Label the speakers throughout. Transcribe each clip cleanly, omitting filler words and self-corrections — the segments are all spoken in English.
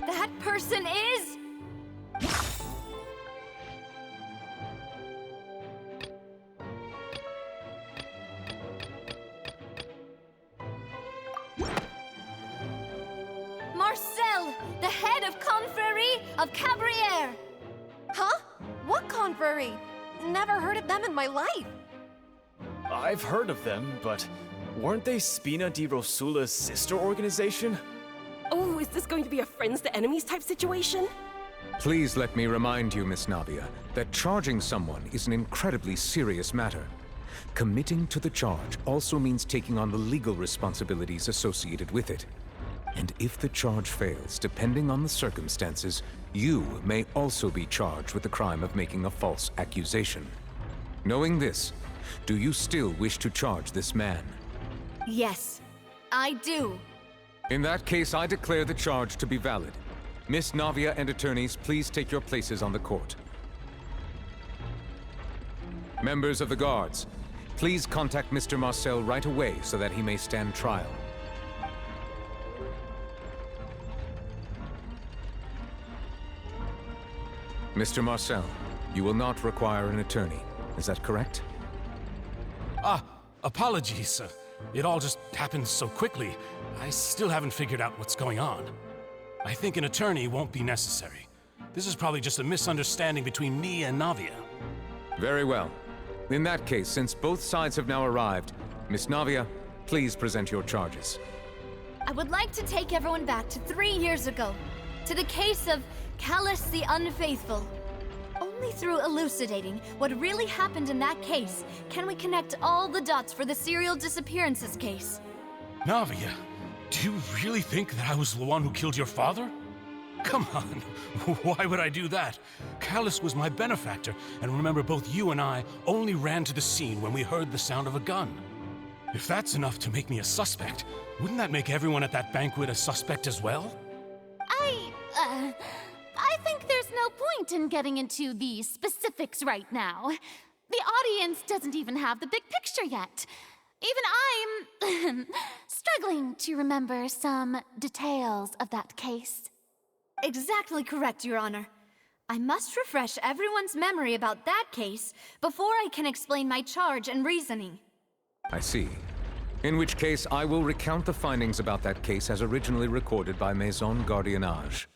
Speaker 1: That person is... Marcel, the head of Confrérie of Cabrières!
Speaker 2: Huh? What confrérie? Never heard of them in my life.
Speaker 3: I've heard of them, but weren't they Spina di Rosula's sister organization?
Speaker 4: Oh, is this going to be a friends to enemies type situation?
Speaker 5: Please let me remind you, Miss Navia, that charging someone is an incredibly serious matter. Committing to the charge also means taking on the legal responsibilities associated with it. And if the charge fails, depending on the circumstances, you may also be charged with the crime of making a false accusation. Knowing this, do you still wish to charge this man?
Speaker 1: Yes, I do.
Speaker 5: In that case, I declare the charge to be valid. Miss Navia and attorneys, please take your places on the court. Members of the guards, please contact Mr. Marcel right away so that he may stand trial. Mr. Marcel, you will not require an attorney. Is that correct?
Speaker 6: Apologies. It all just happened so quickly. I still haven't figured out what's going on. I think an attorney won't be necessary. This is probably just a misunderstanding between me and Navia.
Speaker 5: Very well. In that case, since both sides have now arrived, Miss Navia, please present your charges.
Speaker 1: I would like to take everyone back to 3 years ago, to the case of Callus the Unfaithful. Only through elucidating what really happened in that case can we connect all the dots for the serial disappearances case.
Speaker 6: Navia, do you really think that I was the one who killed your father? Come on, why would I do that? Callus was my benefactor, and remember both you and I only ran to the scene when we heard the sound of a gun. If that's enough to make me a suspect, wouldn't that make everyone at that banquet a suspect as well?
Speaker 7: I think there's no point in getting into the specifics right now. The audience doesn't even have the big picture yet. Even I'm struggling to remember some details of that case.
Speaker 1: Exactly correct, Your Honor. I must refresh everyone's memory about that case before I can explain my charge and reasoning.
Speaker 5: I see. In which case, I will recount the findings about that case as originally recorded by Maison Gardiennage.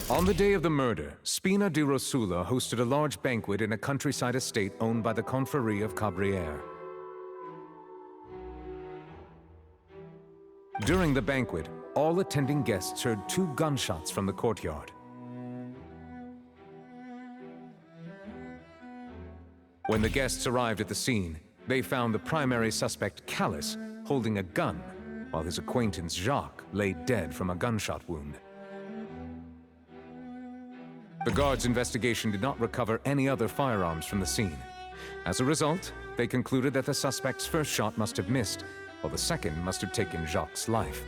Speaker 5: On the day of the murder, Spina di Rosula hosted a large banquet in a countryside estate owned by the Confrérie of Cabrières. During the banquet, all attending guests heard 2 gunshots from the courtyard. When the guests arrived at the scene, they found the primary suspect, Callus, holding a gun, while his acquaintance, Jacques, lay dead from a gunshot wound. The guards' investigation did not recover any other firearms from the scene. As a result, they concluded that the suspect's first shot must have missed, while the second must have taken Jacques' life.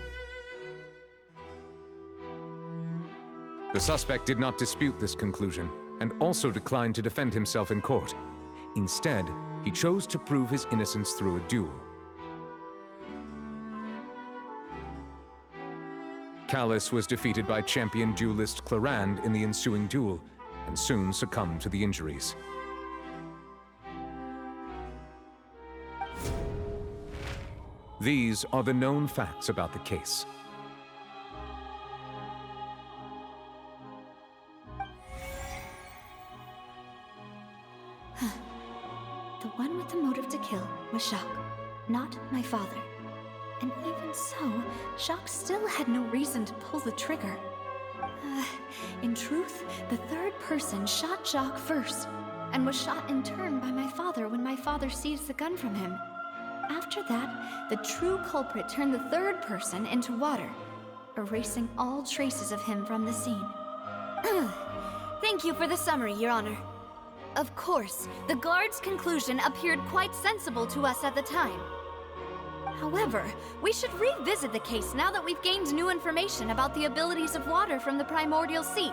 Speaker 5: The suspect did not dispute this conclusion, and also declined to defend himself in court. Instead, he chose to prove his innocence through a duel. Callus was defeated by champion duelist Clarande in the ensuing duel, and soon succumbed to the injuries. These are the known facts about the case.
Speaker 1: The one with the motive to kill was Jacques, not my father. And even so, Jacques still had no reason to pull the trigger. In truth, the third person shot Jacques first, and was shot in turn by my father when my father seized the gun from him. After that, the true culprit turned the third person into water, erasing all traces of him from the scene. Thank you for the summary, Your Honor. Of course, the guard's conclusion appeared quite sensible to us at the time. However, we should revisit the case now that we've gained new information about the abilities of water from the primordial sea.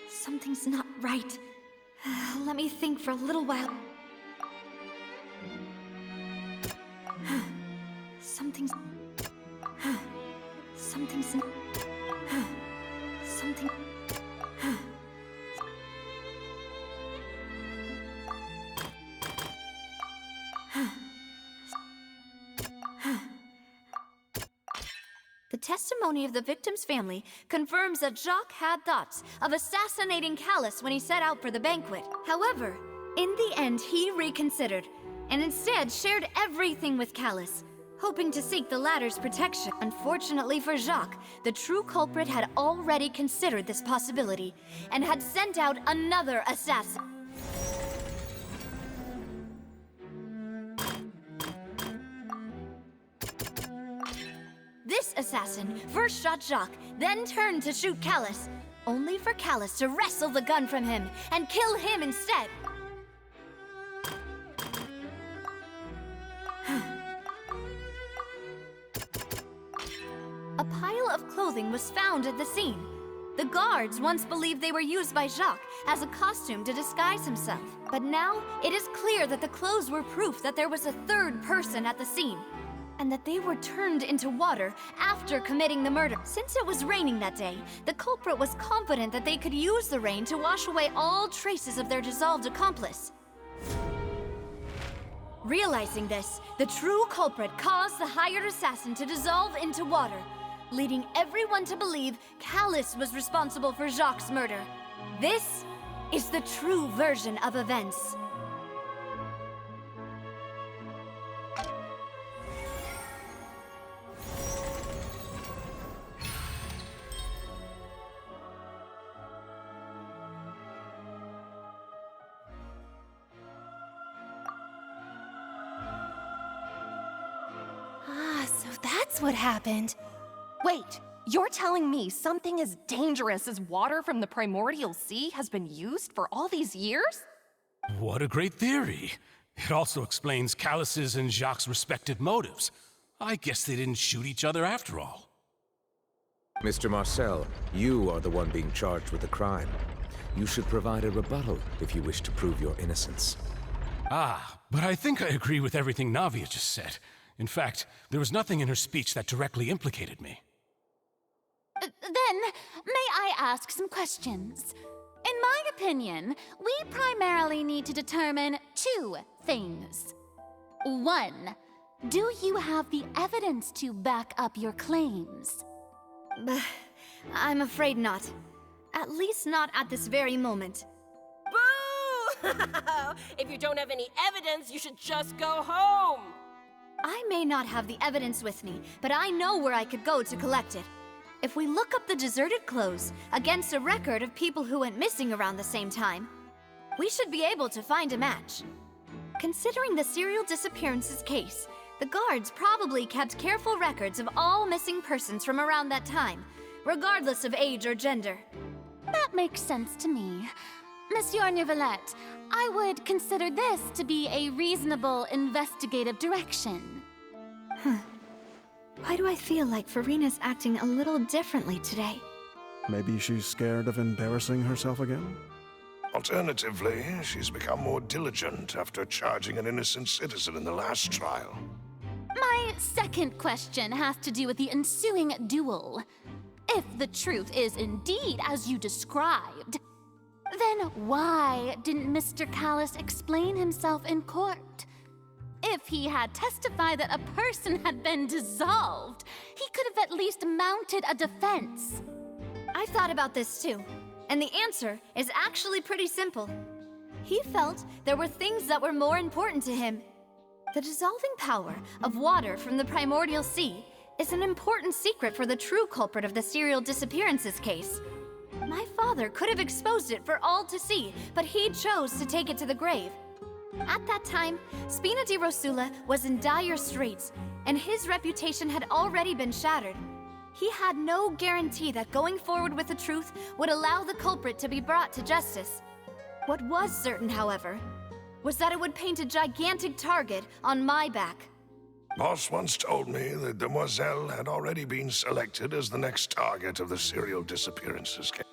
Speaker 1: Something's not right. Let me think for a little while. Something's... Something's... Something... The testimony of the victim's family confirms that Jacques had thoughts of assassinating Callus when he set out for the banquet. However, in the end, he reconsidered, and instead shared everything with Callus, hoping to seek the latter's protection. Unfortunately for Jacques, the true culprit had already considered this possibility, and had sent out another assassin. This assassin first shot Jacques, then turned to shoot Callus, only for Callus to wrestle the gun from him and kill him instead. A pile of clothing was found at the scene. The guards once believed they were used by Jacques as a costume to disguise himself. But now, it is clear that the clothes were proof that there was a third person at the scene, and that they were turned into water after committing the murder. Since it was raining that day, the culprit was confident that they could use the rain to wash away all traces of their dissolved accomplice. Realizing this, the true culprit caused the hired assassin to dissolve into water, leading everyone to believe Callus was responsible for Jacques' murder. This is the true version of events.
Speaker 2: So that's what happened. Wait, you're telling me something as dangerous as water from the primordial sea has been used for all these years?
Speaker 6: What a great theory. It also explains Callus's and Jacques' respective motives. I guess they didn't shoot each other after all.
Speaker 5: Mr. Marcel, you are the one being charged with the crime. You should provide a rebuttal if you wish to prove your innocence.
Speaker 6: But I think I agree with everything Navia just said. In fact, there was nothing in her speech that directly implicated me.
Speaker 7: Then, may I ask some questions? In my opinion, we primarily need to determine two things. One, do you have the evidence to back up your claims?
Speaker 1: I'm afraid not. At least not at this very moment.
Speaker 4: Boo! If you don't have any evidence, you should just go home!
Speaker 1: I may not have the evidence with me, but I know where I could go to collect it. If we look up the deserted clothes against a record of people who went missing around the same time, we should be able to find a match. Considering the serial disappearances case, the guards probably kept careful records of all missing persons from around that time, regardless of age or gender.
Speaker 7: That makes sense to me. Monsieur Neuvillette, I would consider this to be a reasonable investigative direction.
Speaker 1: Why do I feel like Farina's acting a little differently today?
Speaker 8: Maybe she's scared of embarrassing herself again?
Speaker 9: Alternatively, she's become more diligent after charging an innocent citizen in the last trial.
Speaker 7: My second question has to do with the ensuing duel. If the truth is indeed as you described, then why didn't Mr. Callus explain himself in court? If he had testified that a person had been dissolved, he could have at least mounted a defense.
Speaker 1: I've thought about this too, and the answer is actually pretty simple. He felt there were things that were more important to him. The dissolving power of water from the primordial sea is an important secret for the true culprit of the serial disappearances case. My father could have exposed it for all to see, but he chose to take it to the grave. At that time, Spina di Rosula was in dire straits, and his reputation had already been shattered. He had no guarantee that going forward with the truth would allow the culprit to be brought to justice. What was certain, however, was that it would paint a gigantic target on my back.
Speaker 9: Boss once told me that Demoiselle had already been selected as the next target of the serial disappearances case.